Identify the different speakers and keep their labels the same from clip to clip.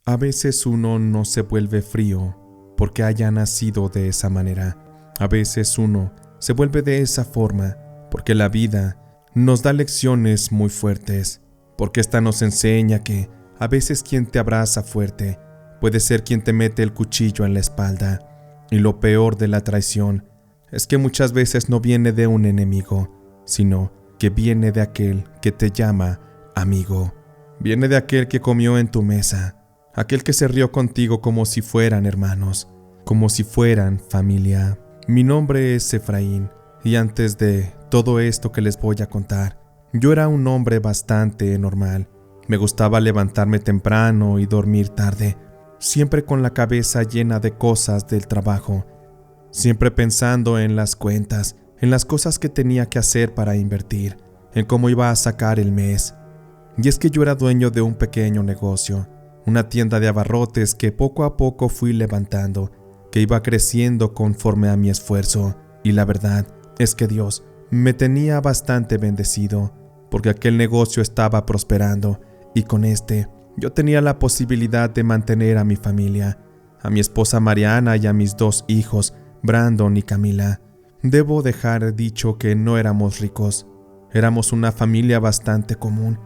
Speaker 1: A veces uno no se vuelve frío porque haya nacido de esa manera. A veces uno se vuelve de esa forma porque la vida nos da lecciones muy fuertes, porque esta nos enseña que a veces quien te abraza fuerte puede ser quien te mete el cuchillo en la espalda. Y lo peor de la traición es que muchas veces no viene de un enemigo, sino que viene de aquel que te llama amigo. Viene de aquel que comió en tu mesa, aquel que se rió contigo como si fueran hermanos, como si fueran familia. Mi nombre es Efraín, y antes de todo esto que les voy a contar, yo era un hombre bastante normal. Me gustaba levantarme temprano y dormir tarde, siempre con la cabeza llena de cosas del trabajo, siempre pensando en las cuentas, en las cosas que tenía que hacer para invertir, en cómo iba a sacar el mes. Y es que yo era dueño de un pequeño negocio, una tienda de abarrotes que poco a poco fui levantando, que iba creciendo conforme a mi esfuerzo. Y la verdad es que Dios me tenía bastante bendecido, porque aquel negocio estaba prosperando, y con yo tenía la posibilidad de mantener a mi familia, a mi esposa Mariana y a mis 2 hijos, Brandon y Camila. Debo dejar dicho que no éramos ricos, éramos una familia bastante común,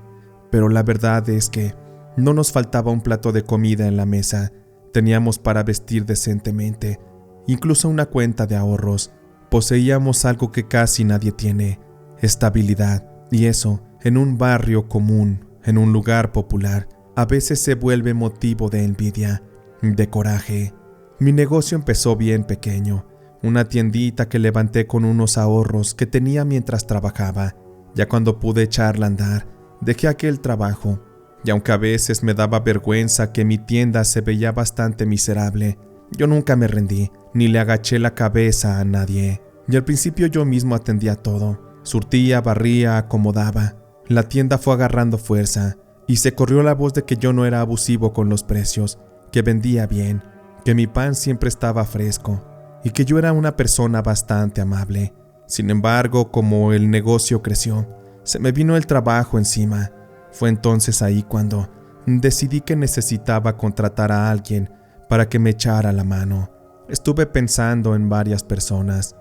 Speaker 1: pero la verdad es que no nos faltaba un plato de comida en la mesa, teníamos para vestir decentemente, incluso una cuenta de ahorros. Poseíamos algo que casi nadie tiene, estabilidad, y eso en un barrio común, en un lugar popular, a veces se vuelve motivo de envidia, de coraje. Mi negocio empezó bien pequeño, una tiendita que levanté con unos ahorros que tenía mientras trabajaba. Ya cuando pude echarla a andar, dejé aquel trabajo, y aunque a veces me daba vergüenza que mi tienda se veía bastante miserable, yo nunca me rendí, ni le agaché la cabeza a nadie. Y al principio yo mismo atendía todo, surtía, barría, acomodaba. La tienda fue agarrando fuerza, y se corrió la voz de que yo no era abusivo con los precios, que vendía bien, que mi pan siempre estaba fresco, y que yo era una persona bastante amable. Sin embargo, como el negocio creció, se me vino el trabajo encima. Fue entonces ahí cuando decidí que necesitaba contratar a alguien para que me echara la mano. Estuve pensando en varias personas.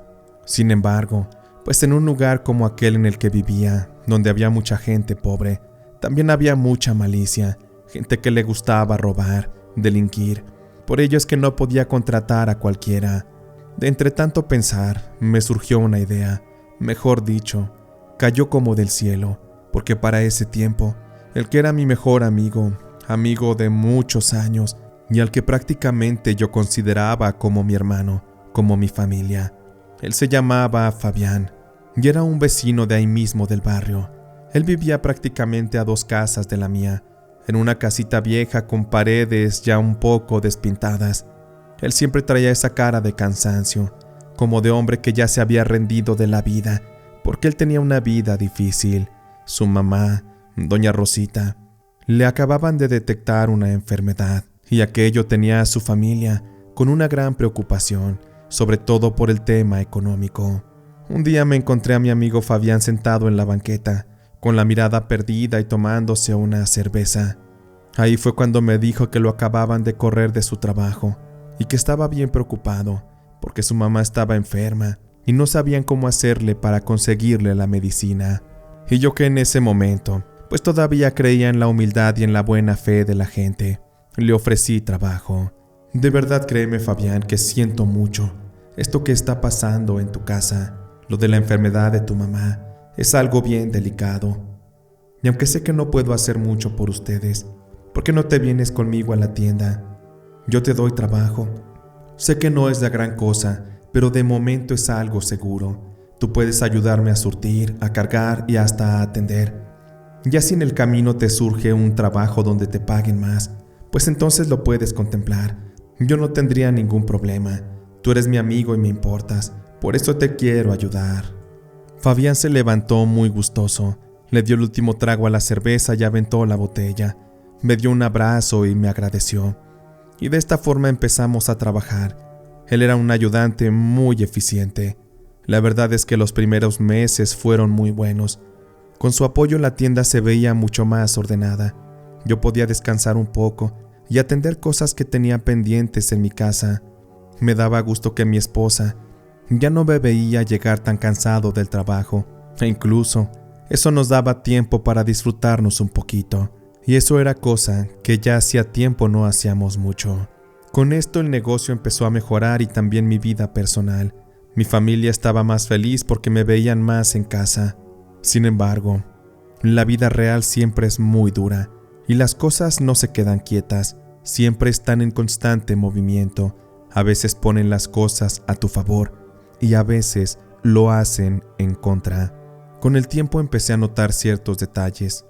Speaker 1: Sin embargo, pues en un lugar como aquel en el que vivía, donde había mucha gente pobre, también había mucha malicia, gente que le gustaba robar, delinquir. Por ello es que no podía contratar a cualquiera. De entre tanto pensar, me surgió una idea, mejor dicho, cayó como del cielo, porque para ese tiempo, el que era mi mejor amigo de muchos años, y al que prácticamente yo consideraba como mi hermano, como mi familia, él se llamaba Fabián, y era un vecino de ahí mismo del barrio. Él vivía prácticamente a 2 casas de la mía, en una casita vieja con paredes ya un poco despintadas. Él siempre traía esa cara de cansancio, como de hombre que ya se había rendido de la vida, porque él tenía una vida difícil. Su mamá, doña Rosita, le acababan de detectar una enfermedad, y aquello tenía a su familia con una gran preocupación, sobre todo por el tema económico. Un día me encontré a mi amigo Fabián sentado en la banqueta, con la mirada perdida y tomándose una cerveza. Ahí fue cuando me dijo que lo acababan de correr de su trabajo y que estaba bien preocupado porque su mamá estaba enferma y no sabían cómo hacerle para conseguirle la medicina. Y yo, que en ese momento, pues todavía creía en la humildad y en la buena fe de la gente, le ofrecí trabajo. De verdad, créeme, Fabián, que siento mucho. Esto que está pasando en tu casa, lo de la enfermedad de tu mamá, es algo bien delicado. Y aunque sé que no puedo hacer mucho por ustedes, ¿por qué no te vienes conmigo a la tienda? Yo te doy trabajo. Sé que no es la gran cosa, pero de momento es algo seguro. Tú puedes ayudarme a surtir, a cargar y hasta a atender. Ya si en el camino te surge un trabajo donde te paguen más, pues entonces lo puedes contemplar. Yo no tendría ningún problema. Tú eres mi amigo y me importas, por eso te quiero ayudar. Fabián se levantó muy gustoso, le dio el último trago a la cerveza y aventó la botella. Me dio un abrazo y me agradeció. Y de esta forma empezamos a trabajar. Él era un ayudante muy eficiente. La verdad es que los primeros meses fueron muy buenos. Con su apoyo la tienda se veía mucho más ordenada. Yo podía descansar un poco, y atender cosas que tenía pendientes en mi casa. Me daba gusto que mi esposa ya no me veía llegar tan cansado del trabajo, e incluso eso nos daba tiempo para disfrutarnos un poquito, y eso era cosa que ya hacía tiempo no hacíamos mucho. Con esto el negocio empezó a mejorar y también mi vida personal. Mi familia estaba más feliz porque me veían más en casa. Sin embargo, la vida real siempre es muy dura y las cosas no se quedan quietas, siempre están en constante movimiento. A veces ponen las cosas a tu favor y a veces lo hacen en contra. Con el tiempo empecé a notar ciertos detalles.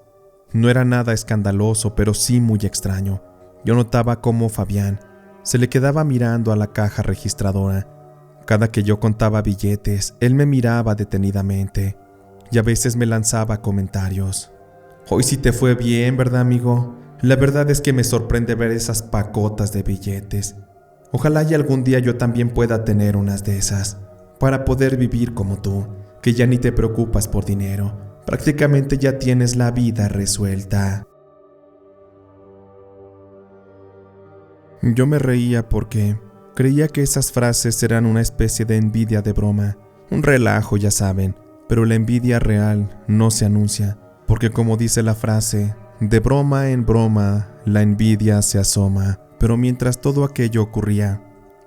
Speaker 1: No era nada escandaloso, pero sí muy extraño. Yo notaba cómo Fabián se le quedaba mirando a la caja registradora. Cada que yo contaba billetes, él me miraba detenidamente y a veces me lanzaba comentarios. Hoy sí te fue bien, ¿verdad, amigo? La verdad es que me sorprende ver esas pacotas de billetes. Ojalá y algún día yo también pueda tener unas de esas, para poder vivir como tú, que ya ni te preocupas por dinero. Prácticamente ya tienes la vida resuelta. Yo me reía porque creía que esas frases eran una especie de envidia de broma, un relajo, ya saben, pero la envidia real no se anuncia, porque como dice la frase, de broma en broma la envidia se asoma. Pero mientras todo aquello ocurría,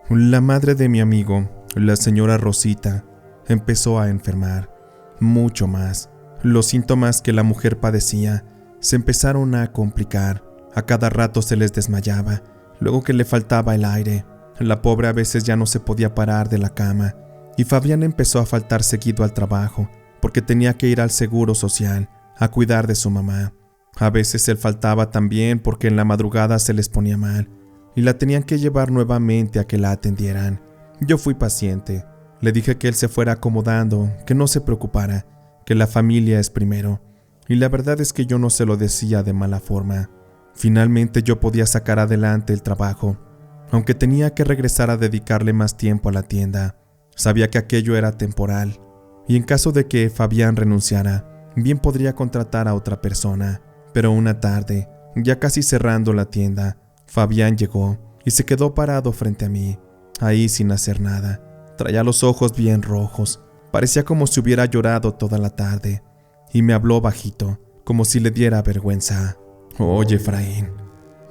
Speaker 1: la madre de mi amigo, la señora Rosita, empezó a enfermar, mucho más. Los síntomas que la mujer padecía se empezaron a complicar, a cada rato se les desmayaba, luego que le faltaba el aire. La pobre a veces ya no se podía parar de la cama y Fabián empezó a faltar seguido al trabajo porque tenía que ir al seguro social a cuidar de su mamá. A veces él faltaba también porque en la madrugada se les ponía mal y la tenían que llevar nuevamente a que la atendieran. Yo fui paciente, le dije que él se fuera acomodando, que no se preocupara, que la familia es primero, y la verdad es que yo no se lo decía de mala forma. Finalmente yo podía sacar adelante el trabajo, aunque tenía que regresar a dedicarle más tiempo a la tienda. Sabía que aquello era temporal, y en caso de que Fabián renunciara, bien podría contratar a otra persona. Pero una tarde, ya casi cerrando la tienda, Fabián llegó y se quedó parado frente a mí, ahí sin hacer nada. Traía los ojos bien rojos, parecía como si hubiera llorado toda la tarde, y me habló bajito, como si le diera vergüenza. Oye, Efraín,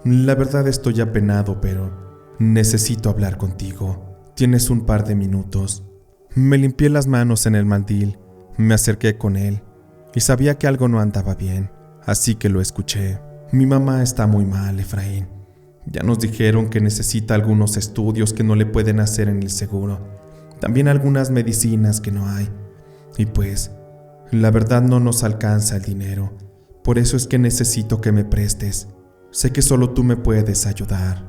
Speaker 1: la verdad estoy apenado, pero necesito hablar contigo. ¿Tienes un par de minutos? Me limpié las manos en el mandil, me acerqué con él, y sabía que algo no andaba bien, así que lo escuché. Mi mamá está muy mal, Efraín. Ya nos dijeron que necesita algunos estudios que no le pueden hacer en el seguro. También algunas medicinas que no hay. Y pues, la verdad no nos alcanza el dinero. Por eso es que necesito que me prestes. Sé que solo tú me puedes ayudar.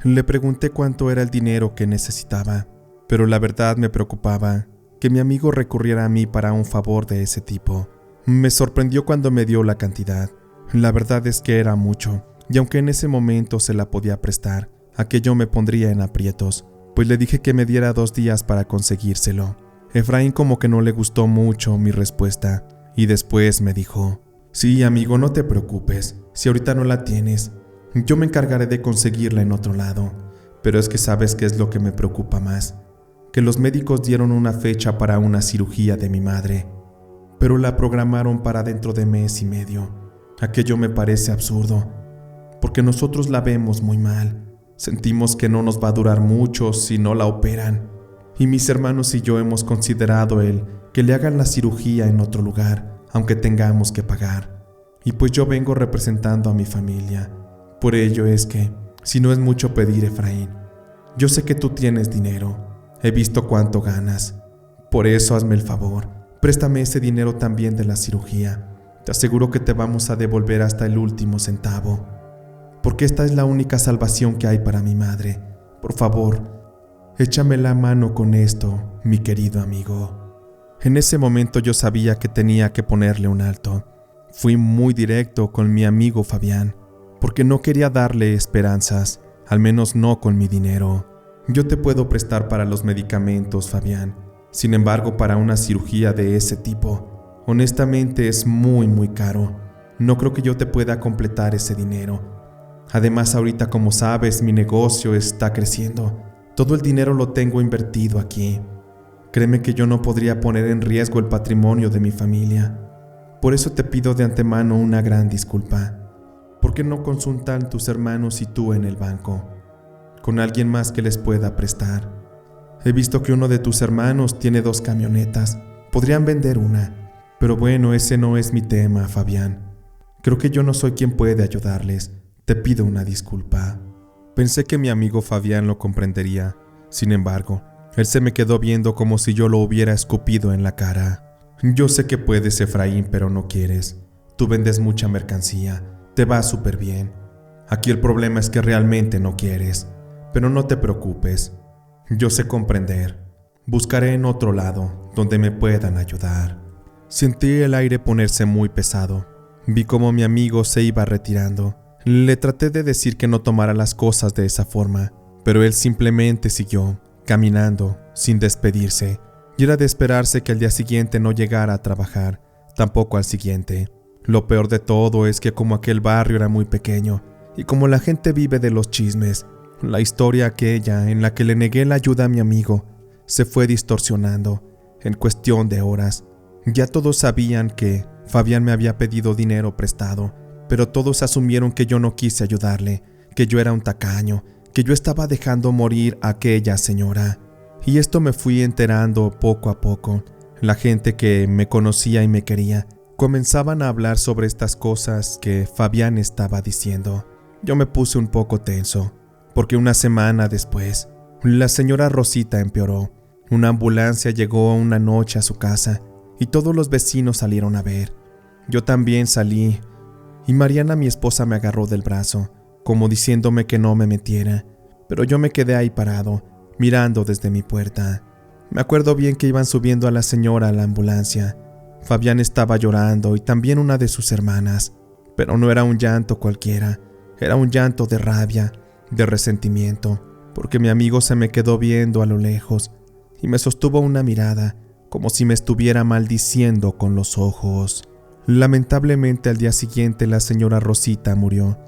Speaker 1: Le pregunté cuánto era el dinero que necesitaba, pero la verdad me preocupaba que mi amigo recurriera a mí para un favor de ese tipo. Me sorprendió cuando me dio la cantidad. La verdad es que era mucho, y aunque en ese momento se la podía prestar, aquello me pondría en aprietos, pues le dije que me diera 2 días para conseguírselo. Efraín como que no le gustó mucho mi respuesta, y después me dijo: sí, amigo, no te preocupes, si ahorita no la tienes, yo me encargaré de conseguirla en otro lado. Pero es que sabes qué es lo que me preocupa más, que los médicos dieron una fecha para una cirugía de mi madre, pero la programaron para dentro de 1.5 meses. Aquello me parece absurdo, porque nosotros la vemos muy mal. Sentimos que no nos va a durar mucho si no la operan. Y mis hermanos y yo hemos considerado el que le hagan la cirugía en otro lugar, aunque tengamos que pagar. Y pues yo vengo representando a mi familia. Por ello es que, si no es mucho pedir, Efraín, yo sé que tú tienes dinero. He visto cuánto ganas. Por eso hazme el favor, préstame ese dinero también de la cirugía. Te aseguro que te vamos a devolver hasta el último centavo, porque esta es la única salvación que hay para mi madre. Por favor, échame la mano con esto, mi querido amigo. En ese momento yo sabía que tenía que ponerle un alto. Fui muy directo con mi amigo Fabián, porque no quería darle esperanzas, al menos no con mi dinero. Yo te puedo prestar para los medicamentos, Fabián. Sin embargo, para una cirugía de ese tipo, honestamente es muy caro. No creo que yo te pueda completar ese dinero. Además, ahorita, como sabes, mi negocio está creciendo. Todo el dinero lo tengo invertido aquí. Créeme que yo no podría poner en riesgo el patrimonio de mi familia. Por eso te pido de antemano una gran disculpa. ¿Por qué no consultan tus hermanos y tú en el banco? Con alguien más que les pueda prestar. He visto que uno de tus hermanos tiene 2 camionetas. Podrían vender una. Pero bueno, ese no es mi tema, Fabián. Creo que yo no soy quien puede ayudarles. Te pido una disculpa. Pensé que mi amigo Fabián lo comprendería. Sin embargo, él se me quedó viendo como si yo lo hubiera escupido en la cara. Yo sé que puedes, Efraín, pero no quieres. Tú vendes mucha mercancía. Te va súper bien. Aquí el problema es que realmente no quieres. Pero no te preocupes. Yo sé comprender. Buscaré en otro lado donde me puedan ayudar. Sentí el aire ponerse muy pesado. Vi cómo mi amigo se iba retirando. Le traté de decir que no tomara las cosas de esa forma, pero él simplemente siguió, caminando, sin despedirse. Y era de esperarse que al día siguiente no llegara a trabajar, tampoco al siguiente. Lo peor de todo es que como aquel barrio era muy pequeño, y como la gente vive de los chismes, la historia aquella en la que le negué la ayuda a mi amigo se fue distorsionando en cuestión de horas. Ya todos sabían que Fabián me había pedido dinero prestado, pero todos asumieron que yo no quise ayudarle, que yo era un tacaño, que yo estaba dejando morir a aquella señora. Y esto me fui enterando poco a poco. La gente que me conocía y me quería comenzaban a hablar sobre estas cosas que Fabián estaba diciendo. Yo me puse un poco tenso, porque una semana después, la señora Rosita empeoró. Una ambulancia llegó una noche a su casa y todos los vecinos salieron a ver. Yo también salí y Mariana, mi esposa, me agarró del brazo, como diciéndome que no me metiera, pero yo me quedé ahí parado, mirando desde mi puerta. Me acuerdo bien que iban subiendo a la señora a la ambulancia. Fabián estaba llorando y también una de sus hermanas, pero no era un llanto cualquiera, era un llanto de rabia, de resentimiento, porque mi amigo se me quedó viendo a lo lejos y me sostuvo una mirada, como si me estuviera maldiciendo con los ojos. Lamentablemente al día siguiente la señora Rosita murió.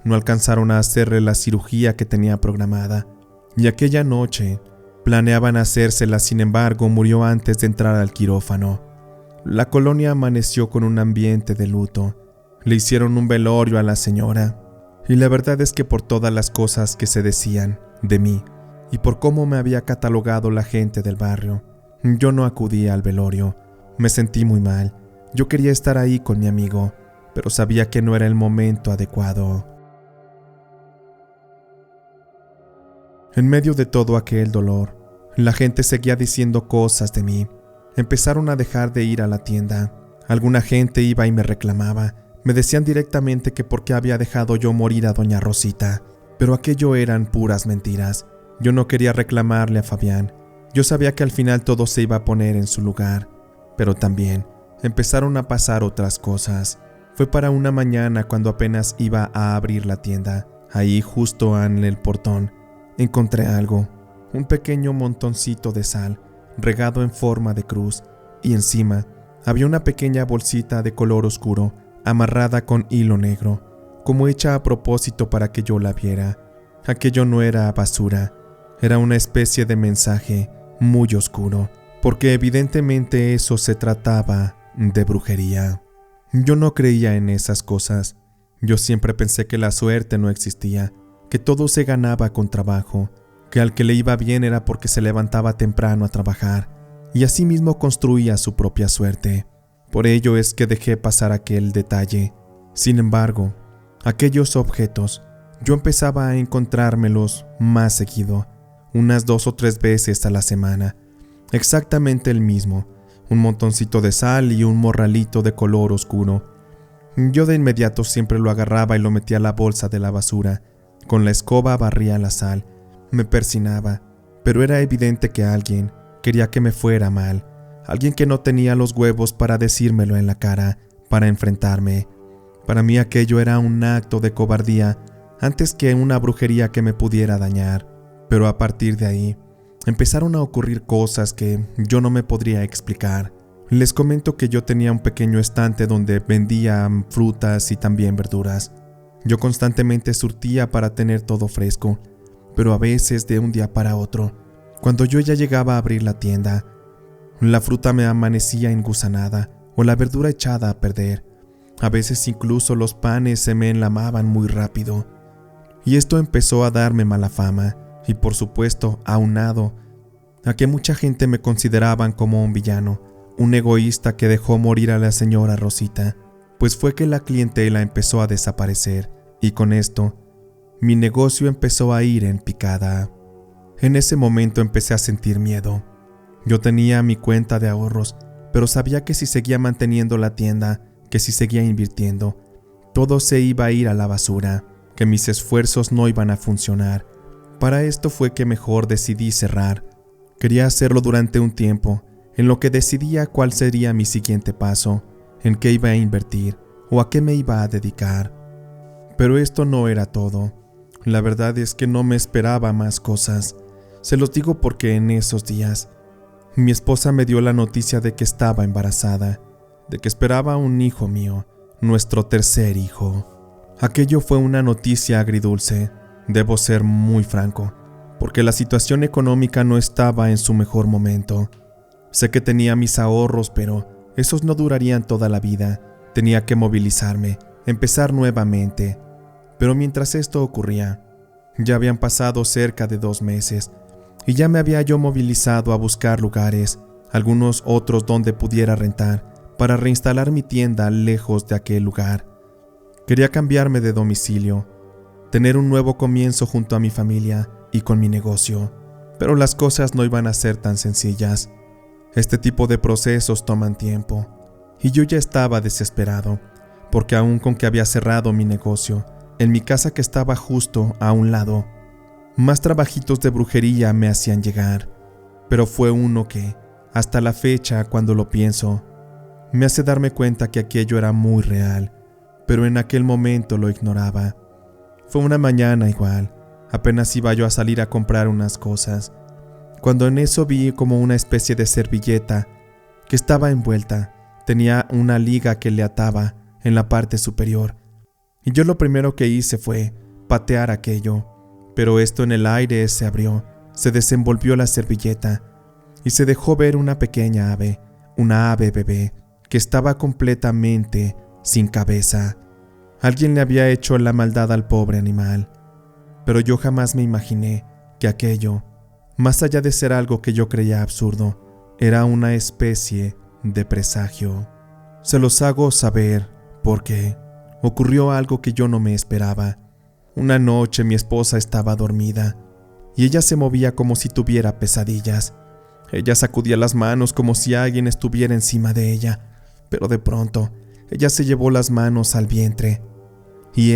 Speaker 1: No alcanzaron a hacerle la cirugía que tenía programada, y aquella noche planeaban hacérsela, sin embargo murió antes de entrar al quirófano. La colonia amaneció con un ambiente de luto. Le hicieron un velorio a la señora, y la verdad es que por todas las cosas que se decían de mí, y por cómo me había catalogado la gente del barrio, yo no acudí al velorio. Me sentí muy mal. Yo quería estar ahí con mi amigo, pero sabía que no era el momento adecuado. En medio de todo aquel dolor, la gente seguía diciendo cosas de mí. Empezaron a dejar de ir a la tienda. Alguna gente iba y me reclamaba. Me decían directamente que por qué había dejado yo morir a doña Rosita. Pero aquello eran puras mentiras. Yo no quería reclamarle a Fabián. Yo sabía que al final todo se iba a poner en su lugar. Pero también empezaron a pasar otras cosas. Fue para una mañana cuando apenas iba a abrir la tienda. Ahí, justo en el portón, encontré algo. Un pequeño montoncito de sal, regado en forma de cruz, y encima había una pequeña bolsita de color oscuro, amarrada con hilo negro, como hecha a propósito para que yo la viera. Aquello no era basura, era una especie de mensaje muy oscuro, porque evidentemente eso se trataba de brujería. Yo no creía en esas cosas. Yo siempre pensé que la suerte no existía, que todo se ganaba con trabajo, que al que le iba bien era porque se levantaba temprano a trabajar y así mismo construía su propia suerte. Por ello es que dejé pasar aquel detalle. Sin embargo, aquellos objetos, yo empezaba a encontrármelos más seguido, unas 2 o 3 veces a la semana, exactamente el mismo, un montoncito de sal y un morralito de color oscuro. Yo de inmediato siempre lo agarraba y lo metía a la bolsa de la basura. Con la escoba barría la sal, me persinaba, pero era evidente que alguien quería que me fuera mal, alguien que no tenía los huevos para decírmelo en la cara, para enfrentarme. Para mí aquello era un acto de cobardía antes que una brujería que me pudiera dañar, pero a partir de ahí empezaron a ocurrir cosas que yo no me podría explicar. Les comento que yo tenía un pequeño estante donde vendía frutas y también verduras. Yo constantemente surtía para tener todo fresco, pero a veces de un día para otro, cuando yo ya llegaba a abrir la tienda, la fruta me amanecía engusanada o la verdura echada a perder. A veces incluso los panes se me enlamaban muy rápido. Y esto empezó a darme mala fama y, por supuesto, aunado a que mucha gente me consideraban como un villano, un egoísta que dejó morir a la señora Rosita, pues fue que la clientela empezó a desaparecer y con esto mi negocio empezó a ir en picada. En ese momento empecé a sentir miedo. Yo tenía mi cuenta de ahorros, pero sabía que si seguía manteniendo la tienda, que si seguía invirtiendo, todo se iba a ir a la basura, que mis esfuerzos no iban a funcionar. Para esto fue que mejor decidí cerrar. Quería hacerlo durante un tiempo, en lo que decidía cuál sería mi siguiente paso, en qué iba a invertir o a qué me iba a dedicar. Pero esto no era todo. La verdad es que no me esperaba más cosas. Se los digo porque en esos días mi esposa me dio la noticia de que estaba embarazada, de que esperaba un hijo mío, nuestro tercer hijo. Aquello fue una noticia agridulce, debo ser muy franco, porque la situación económica no estaba en su mejor momento. Sé que tenía mis ahorros, pero esos no durarían toda la vida. Tenía que movilizarme, empezar nuevamente. Pero mientras esto ocurría, ya habían pasado cerca de 2 meses, y ya me había yo movilizado a buscar lugares, algunos otros donde pudiera rentar, para reinstalar mi tienda lejos de aquel lugar. Quería cambiarme de domicilio, tener un nuevo comienzo junto a mi familia y con mi negocio, pero las cosas no iban a ser tan sencillas. Este tipo de procesos toman tiempo, y yo ya estaba desesperado, porque aun con que había cerrado mi negocio, en mi casa que estaba justo a un lado, más trabajitos de brujería me hacían llegar, pero fue uno que, hasta la fecha, cuando lo pienso, me hace darme cuenta que aquello era muy real, pero en aquel momento lo ignoraba. Fue una mañana igual, apenas iba yo a salir a comprar unas cosas, cuando en eso vi como una especie de servilleta que estaba envuelta, tenía una liga que le ataba en la parte superior, y yo lo primero que hice fue patear aquello, pero esto en el aire se abrió, se desenvolvió la servilleta y se dejó ver una pequeña ave, una ave bebé, que estaba completamente sin cabeza. Alguien le había hecho la maldad al pobre animal, pero yo jamás me imaginé que aquello, más allá de ser algo que yo creía absurdo, era una especie de presagio. Se los hago saber porque ocurrió algo que yo no me esperaba. Una noche mi esposa estaba dormida y ella se movía como si tuviera pesadillas. Ella sacudía las manos como si alguien estuviera encima de ella, pero de pronto ella se llevó las manos al vientre y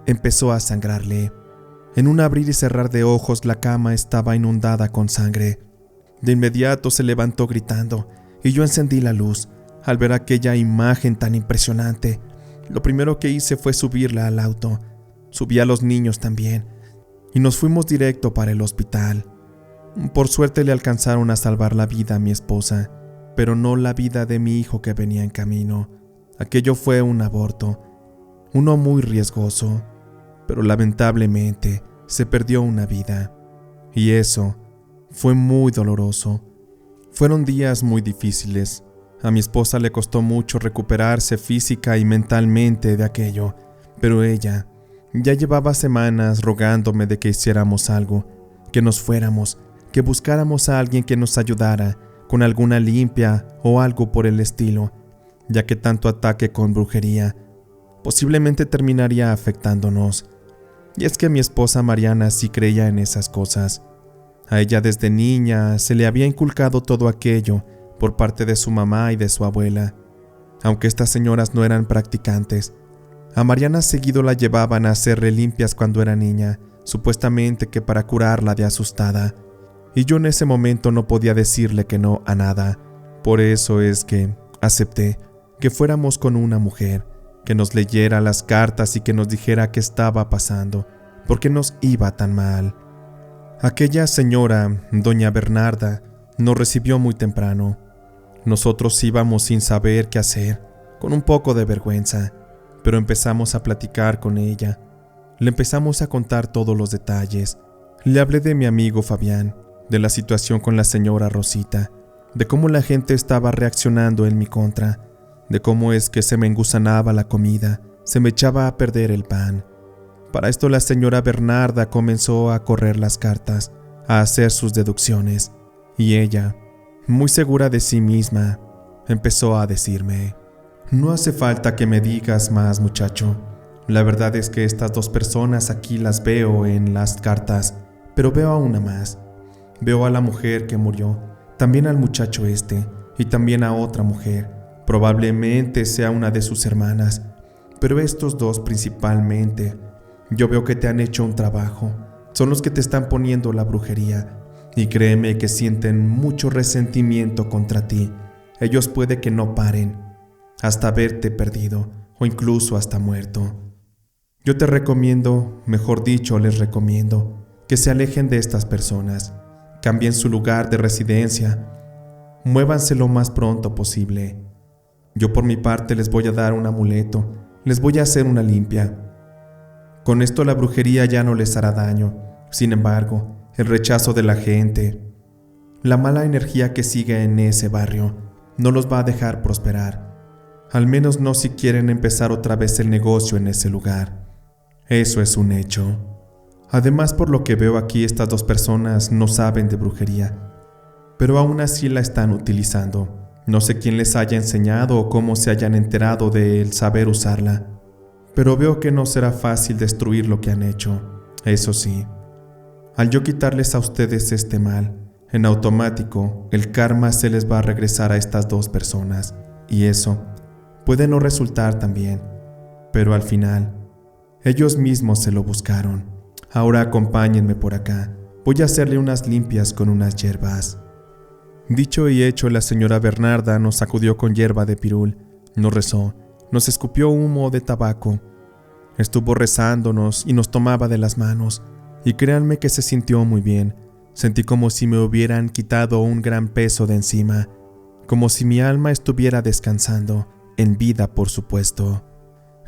Speaker 1: empezó a sangrarle. En un abrir y cerrar de ojos la cama estaba inundada con sangre. De inmediato se levantó gritando y yo encendí la luz. Al ver aquella imagen tan impresionante, lo primero que hice fue subirla al auto. Subí a los niños también y nos fuimos directo para el hospital. Por suerte le alcanzaron a salvar la vida a mi esposa, pero no la vida de mi hijo que venía en camino. Aquello fue un aborto, uno muy riesgoso, pero lamentablemente se perdió una vida, y eso fue muy doloroso. Fueron días muy difíciles. A mi esposa le costó mucho recuperarse física y mentalmente de aquello, pero ella ya llevaba semanas rogándome de que hiciéramos algo, que nos fuéramos, que buscáramos a alguien que nos ayudara con alguna limpia o algo por el estilo, ya que tanto ataque con brujería posiblemente terminaría afectándonos. Y es que mi esposa Mariana sí creía en esas cosas. A ella desde niña se le había inculcado todo aquello por parte de su mamá y de su abuela. Aunque estas señoras no eran practicantes, a Mariana seguido la llevaban a hacerle limpias cuando era niña, supuestamente que para curarla de asustada. Y yo en ese momento no podía decirle que no a nada. Por eso es que acepté que fuéramos con una mujer, que nos leyera las cartas y que nos dijera qué estaba pasando, por qué nos iba tan mal. Aquella señora, doña Bernarda, nos recibió muy temprano. Nosotros íbamos sin saber qué hacer, con un poco de vergüenza, pero empezamos a platicar con ella. Le empezamos a contar todos los detalles. Le hablé de mi amigo Fabián, de la situación con la señora Rosita, de cómo la gente estaba reaccionando en mi contra, de cómo es que se me engusanaba la comida, se me echaba a perder el pan. Para esto la señora Bernarda comenzó a correr las cartas, a hacer sus deducciones, y ella, muy segura de sí misma, empezó a decirme: «No hace falta que me digas más, muchacho. La verdad es que estas dos personas aquí las veo en las cartas, pero veo a una más. Veo a la mujer que murió, también al muchacho y también a otra mujer. Probablemente sea una de sus hermanas, pero estos dos principalmente. Yo veo que te han hecho un trabajo, son los que te están poniendo la brujería, y créeme que sienten mucho resentimiento contra ti. Ellos puede que no paren, hasta verte perdido, o incluso hasta muerto. Yo te recomiendo, mejor dicho, les recomiendo, que se alejen de estas personas, cambien su lugar de residencia, muévanse lo más pronto posible. Yo por mi parte les voy a dar un amuleto, les voy a hacer una limpia. Con esto la brujería ya no les hará daño. Sin embargo, el rechazo de la gente, la mala energía que sigue en ese barrio, no los va a dejar prosperar. Al menos no si quieren empezar otra vez el negocio en ese lugar. Eso es un hecho. Además, por lo que veo aquí, estas dos personas no saben de brujería, pero aún así la están utilizando. No sé quién les haya enseñado o cómo se hayan enterado de el saber usarla, pero veo que no será fácil destruir lo que han hecho. Eso sí, al yo quitarles a ustedes este mal, en automático el karma se les va a regresar a estas dos personas, y eso puede no resultar tan bien, pero al final ellos mismos se lo buscaron. Ahora acompáñenme por acá, voy a hacerle unas limpias con unas hierbas». Dicho y hecho, la señora Bernarda nos sacudió con hierba de pirul, nos rezó, nos escupió humo de tabaco, estuvo rezándonos y nos tomaba de las manos, y créanme que se sintió muy bien. Sentí como si me hubieran quitado un gran peso de encima, como si mi alma estuviera descansando, en vida por supuesto.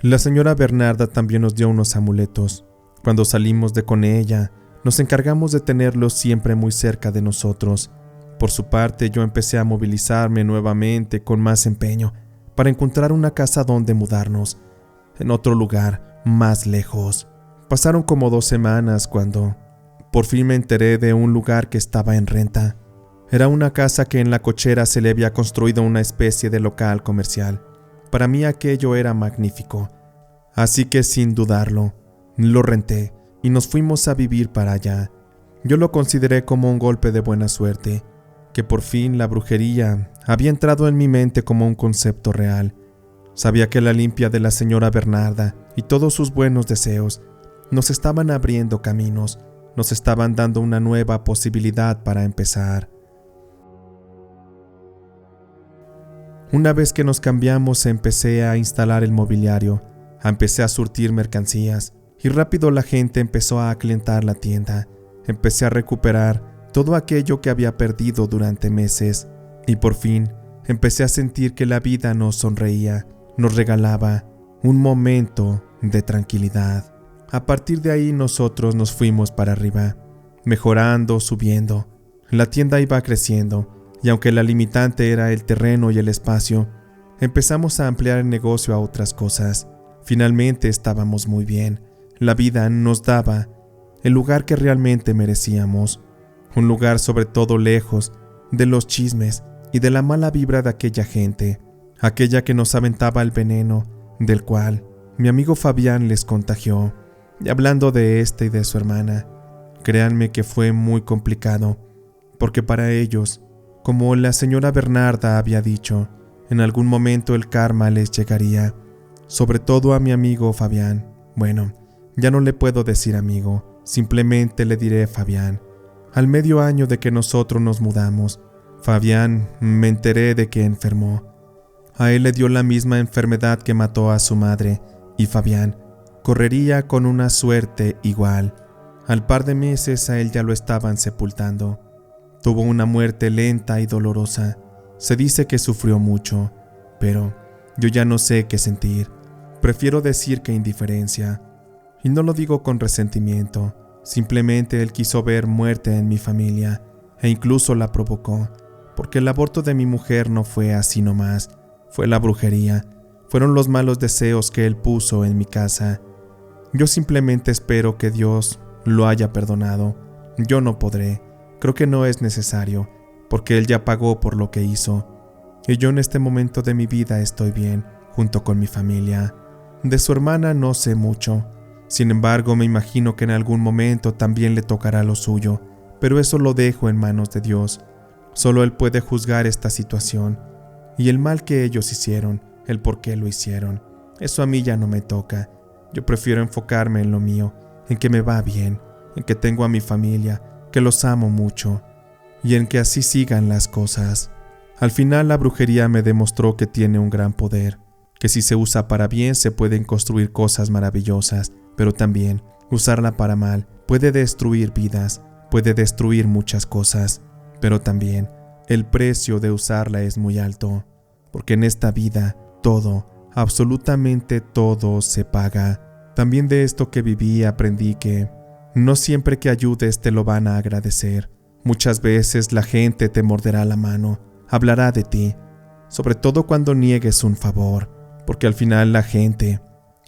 Speaker 1: La señora Bernarda también nos dio unos amuletos. Cuando salimos de con ella, nos encargamos de tenerlos siempre muy cerca de nosotros. Por su parte, yo empecé a movilizarme nuevamente con más empeño para encontrar una casa donde mudarnos, en otro lugar, más lejos. Pasaron como 2 semanas cuando por fin me enteré de un lugar que estaba en renta. Era una casa que en la cochera se le había construido una especie de local comercial. Para mí aquello era magnífico, así que sin dudarlo, lo renté y nos fuimos a vivir para allá. Yo lo consideré como un golpe de buena suerte, que por fin la brujería había entrado en mi mente como un concepto real. Sabía que la limpia de la señora Bernarda y todos sus buenos deseos nos estaban abriendo caminos, nos estaban dando una nueva posibilidad para empezar. Una vez que nos cambiamos, empecé a instalar el mobiliario, empecé a surtir mercancías y rápido la gente empezó a aclientar la tienda. Empecé a recuperar todo aquello que había perdido durante meses y por fin empecé a sentir que la vida nos sonreía, nos regalaba un momento de tranquilidad. A partir de ahí nosotros nos fuimos para arriba, mejorando, subiendo. La tienda iba creciendo y aunque la limitante era el terreno y el espacio, empezamos a ampliar el negocio a otras cosas. Finalmente estábamos muy bien. La vida nos daba el lugar que realmente merecíamos. Un lugar sobre todo lejos de los chismes y de la mala vibra de aquella gente, aquella que nos aventaba el veneno, del cual mi amigo Fabián les contagió. Y hablando de este y de su hermana, créanme que fue muy complicado, porque para ellos, como la señora Bernarda había dicho, en algún momento el karma les llegaría, sobre todo a mi amigo Fabián. Bueno, ya no le puedo decir amigo, simplemente le diré Fabián. Al medio año de que nosotros nos mudamos, Fabián me enteré de que enfermó. A él le dio la misma enfermedad que mató a su madre, y Fabián correría con una suerte igual. Al par de meses a él ya lo estaban sepultando. Tuvo una muerte lenta y dolorosa. Se dice que sufrió mucho, pero yo ya no sé qué sentir. prefiero decir que indiferencia. Y no lo digo con resentimiento, simplemente él quiso ver muerte en mi familia, e incluso la provocó, porque el aborto de mi mujer no fue así nomás, fue la brujería, fueron los malos deseos que él puso en mi casa. Yo simplemente espero que Dios lo haya perdonado. Yo no podré, creo que no es necesario, porque él ya pagó por lo que hizo. Y yo en este momento de mi vida estoy bien, junto con mi familia. De su hermana no sé mucho, sin embargo me imagino que en algún momento también le tocará lo suyo, pero eso lo dejo en manos de Dios. Solo Él puede juzgar esta situación, y el mal que ellos hicieron, el por qué lo hicieron. Eso a mí ya no me toca. Yo prefiero enfocarme en lo mío, en que me va bien, en que tengo a mi familia, que los amo mucho, y en que así sigan las cosas. Al final la brujería me demostró que tiene un gran poder, que si se usa para bien se pueden construir cosas maravillosas, pero también usarla para mal puede destruir vidas, puede destruir muchas cosas, pero también el precio de usarla es muy alto, porque en esta vida todo, absolutamente todo se paga. También de esto que viví aprendí que no siempre que ayudes te lo van a agradecer. Muchas veces la gente te morderá la mano, hablará de ti, sobre todo cuando niegues un favor, porque al final la gente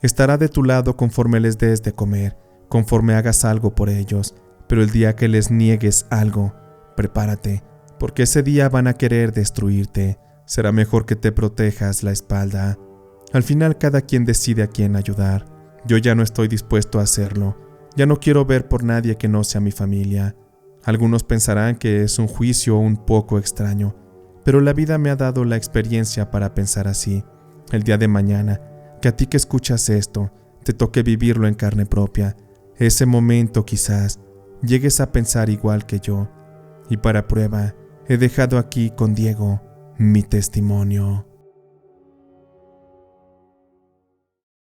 Speaker 1: estará de tu lado conforme les des de comer, conforme hagas algo por ellos, pero el día que les niegues algo, prepárate, porque ese día van a querer destruirte. Será mejor que te protejas la espalda. Al final cada quien decide a quién ayudar. Yo ya no estoy dispuesto a hacerlo. Ya no quiero ver por nadie que no sea mi familia. Algunos pensarán que es un juicio un poco extraño, pero la vida me ha dado la experiencia para pensar así. El día de mañana, que a ti que escuchas esto, te toque vivirlo en carne propia. Ese momento quizás llegues a pensar igual que yo. Y para prueba, he dejado aquí con Diego mi testimonio.